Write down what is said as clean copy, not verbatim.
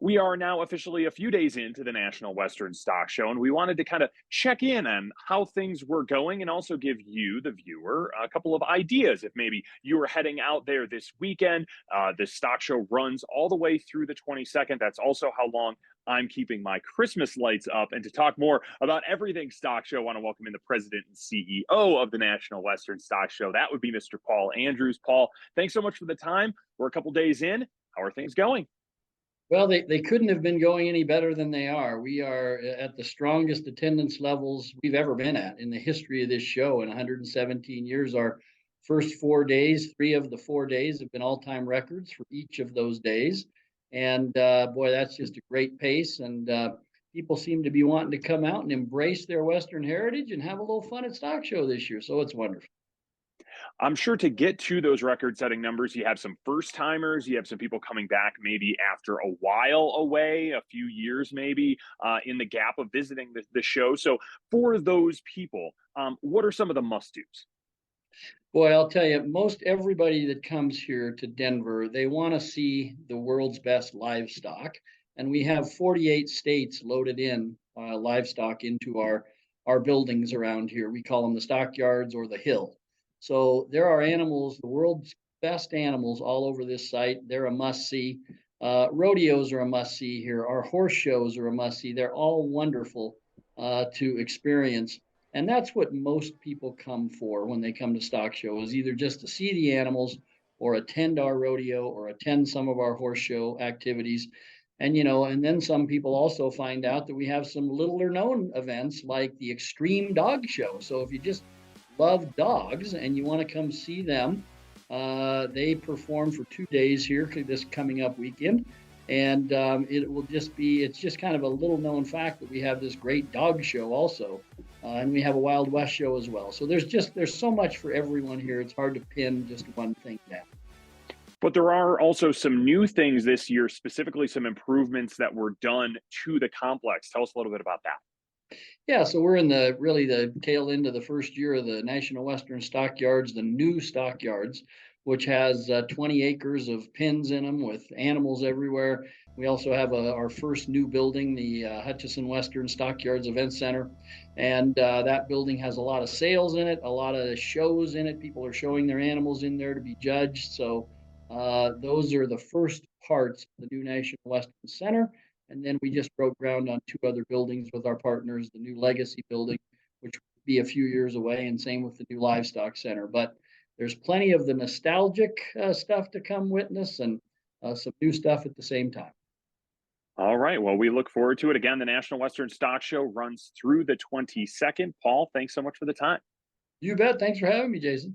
We are now officially a few days into the National Western Stock Show, and we wanted to kind of check in on how things were going and also give you, the viewer, a couple of ideas. If maybe you were heading out there this weekend, the stock show runs all the way through the 22nd. That's also how long I'm keeping my Christmas lights up. And to talk more about everything stock show, I want to welcome in the president and CEO of the National Western Stock Show. That would be Mr. Paul Andrews. Paul, thanks so much for the time. We're a couple days in. How are things going? Well, they couldn't have been going any better than they are. We are at the strongest attendance levels we've ever been at in the history of this show in 117 years. Our first 4 days, three of the 4 days have been all-time records for each of those days. And boy, that's just a great pace. And people seem to be wanting to come out and embrace their Western heritage and have a little fun at Stock Show this year. So it's wonderful. I'm sure to get to those record setting numbers, you have some first timers, you have some people coming back maybe after a while away, a few years maybe in the gap of visiting the show. So, for those people, what are some of the must dos? Boy, I'll tell you, most everybody that comes here to Denver, they want to see the world's best livestock. And we have 48 states loaded in livestock into our buildings around here. We call them the stockyards or the hill. So there are animals, the world's best animals all over this site. They're a must see. Rodeos are a must see here. Our horse shows are a must see. They're all wonderful to experience. And that's what most people come for when they come to stock show is either just to see the animals or attend our rodeo or attend some of our horse show activities. And and then some people also find out that we have some littler known events like the Extreme Dog Show. So if you just love dogs and you want to come see them, they perform for 2 days here this coming up weekend. And it will just be, it's just kind of a little known fact that we have this great dog show also. And we have a Wild West show as well. So there's so much for everyone here. It's hard to pin just one thing down. But there are also some new things this year, specifically some improvements that were done to the complex. Tell us a little bit about that. Yeah, so we're in the really the tail end of the first year of the National Western Stockyards, the new stockyards, which has 20 acres of pens in them with animals everywhere. We also have our first new building, the Hutchison Western Stockyards Event Center, and that building has a lot of sales in it, a lot of shows in it. People are showing their animals in there to be judged. So those are the first parts of the new National Western Center. And then we just broke ground on two other buildings with our partners, the new Legacy building, which will be a few years away, and same with the new Livestock Center. But there's plenty of the nostalgic stuff to come witness and some new stuff at the same time. All right. Well, we look forward to it. Again, the National Western Stock Show runs through the 22nd. Paul, thanks so much for the time. You bet. Thanks for having me, Jason.